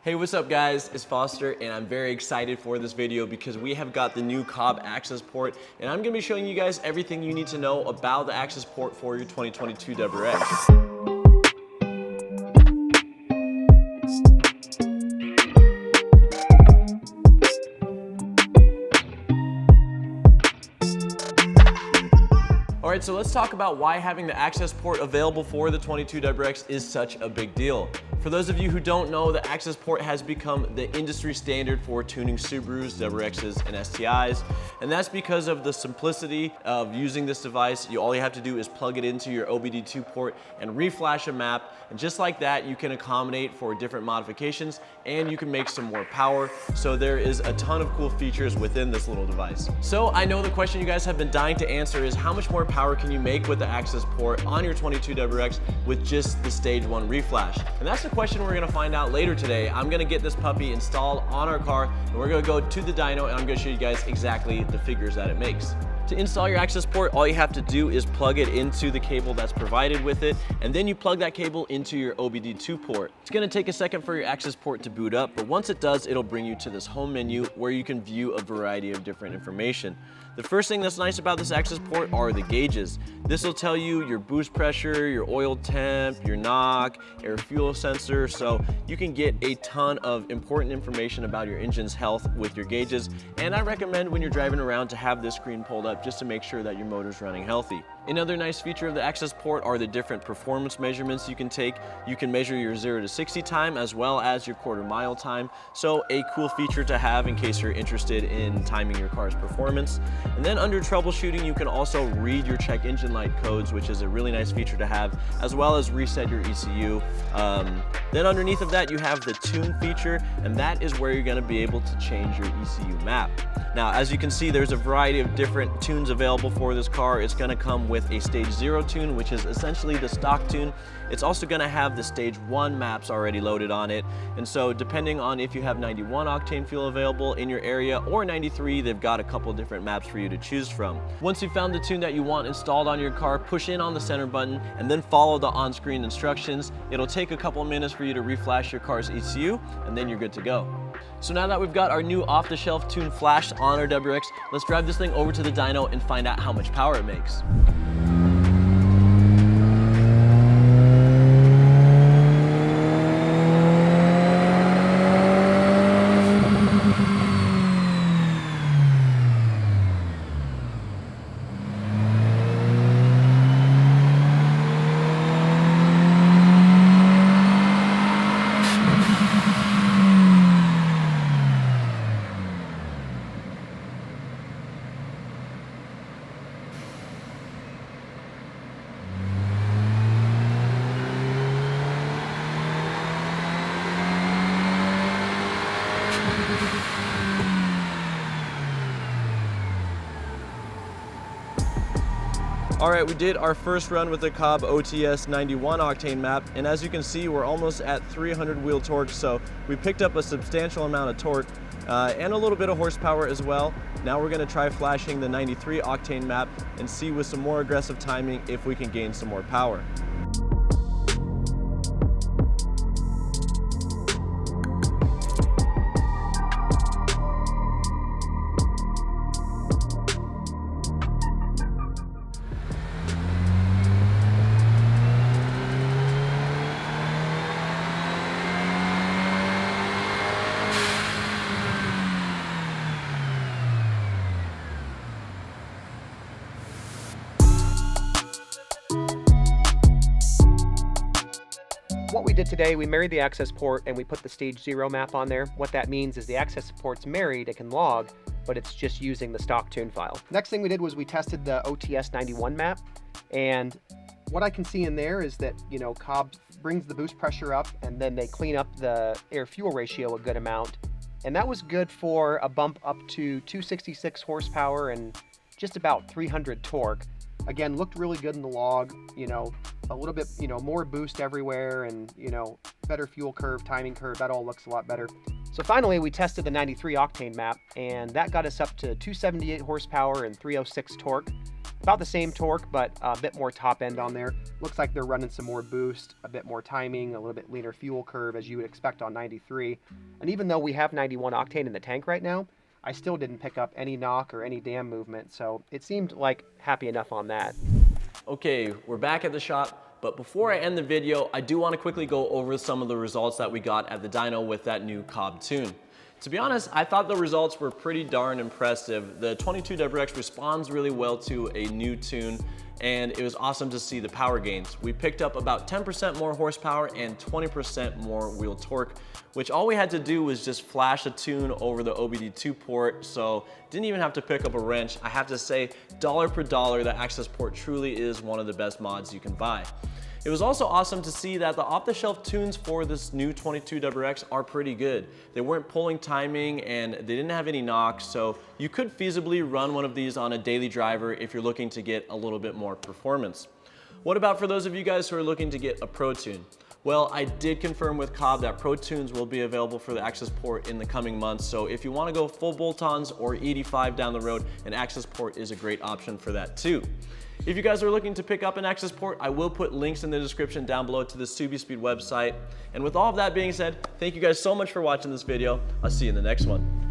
Hey, what's up guys? It's Foster and I'm very excited for this video because we have got the new COBB Accessport and I'm going to be showing you guys everything you need to know about the Accessport for your 2022 WRX. Alright, so let's talk about why having the Accessport available for the 22 WRX is such a big deal. For those of you who don't know, the Accessport has become the industry standard for tuning Subarus, WRXs, and STIs, and that's because of the simplicity of using this device. All you have to do is plug it into your OBD2 port and reflash a map, and just like that, you can accommodate for different modifications and you can make some more power. So there is a ton of cool features within this little device. So I know the question you guys have been dying to answer is how much more power can you make with the Accessport on your 22 WRX with just the stage 1 reflash? And that's the question we're gonna find out later today. I'm gonna get this puppy installed on our car and we're gonna go to the dyno and I'm gonna show you guys exactly the figures that it makes. To install your Accessport, all you have to do is plug it into the cable that's provided with it, and then you plug that cable into your OBD2 port. It's gonna take a second for your Accessport to boot up, but once it does, it'll bring you to this home menu where you can view a variety of different information. The first thing that's nice about this Accessport are the gauges. This will tell you your boost pressure, your oil temp, your knock, air fuel sensor, so you can get a ton of important information about your engine's health with your gauges, and I recommend when you're driving around to have this screen pulled up just to make sure that your motor's running healthy. Another nice feature of the Accessport are the different performance measurements you can take. You can measure your 0 to 60 time as well as your quarter-mile time, so a cool feature to have in case you're interested in timing your car's performance. And then under troubleshooting, you can also read your check engine light codes, which is a really nice feature to have, as well as reset your ECU. Then underneath of that, you have the tune feature, and that is where you're gonna be able to change your ECU map. Now, as you can see, there's a variety of different tunes available for this car. It's gonna come with a stage 0 tune, which is essentially the stock tune. It's also gonna have the stage 1 maps already loaded on it. And so depending on if you have 91 octane fuel available in your area or 93, they've got a couple different maps for you to choose from. Once you've found the tune that you want installed on your car, push in on the center button and then follow the on-screen instructions. It'll take a couple minutes for you to reflash your car's ECU and then you're good to go. So now that we've got our new off-the-shelf tune flashed on our WRX, let's drive this thing over to the dyno and find out how much power it makes. All right, we did our first run with the Cobb OTS 91 octane map, and as you can see, we're almost at 300 wheel torque, so we picked up a substantial amount of torque and a little bit of horsepower as well. Now we're gonna try flashing the 93 octane map and see with some more aggressive timing if we can gain some more power. What we did today, we married the Accessport and we put the stage 0 map on there. What that means is the Accessport's married, it can log, but it's just using the stock tune file. Next thing we did was we tested the OTS 91 map, and what I can see in there is that, you know, Cobb brings the boost pressure up and then they clean up the air fuel ratio a good amount. And that was good for a bump up to 266 horsepower and just about 300 torque. Again, looked really good in the log, you know, a little bit, you know, more boost everywhere and, you know, better fuel curve, timing curve, that all looks a lot better. So finally, we tested the 93 octane map and that got us up to 278 horsepower and 306 torque. About the same torque, but a bit more top end on there. Looks like they're running some more boost, a bit more timing, a little bit leaner fuel curve as you would expect on 93. And even though we have 91 octane in the tank right now, I still didn't pick up any knock or any dam movement, so it seemed like happy enough on that. Okay, we're back at the shop, but before I end the video, I do want to quickly go over some of the results that we got at the dyno with that new Cobb tune. To be honest, I thought the results were pretty darn impressive. The 22 WRX responds really well to a new tune, and it was awesome to see the power gains. We picked up about 10% more horsepower and 20% more wheel torque, which all we had to do was just flash a tune over the OBD2 port, so didn't even have to pick up a wrench. I have to say, dollar per dollar, the Accessport truly is one of the best mods you can buy. It was also awesome to see that the off-the-shelf tunes for this new 22 WRX are pretty good. They weren't pulling timing and they didn't have any knocks, so you could feasibly run one of these on a daily driver if you're looking to get a little bit more performance. What about for those of you guys who are looking to get a Pro Tune? Well, I did confirm with Cobb that Pro Tunes will be available for the Accessport in the coming months, so if you want to go full bolt-ons or 85 down the road, an Accessport is a great option for that too. If you guys are looking to pick up an Accessport, I will put links in the description down below to the SubiSpeed website. And with all of that being said, thank you guys so much for watching this video. I'll see you in the next one.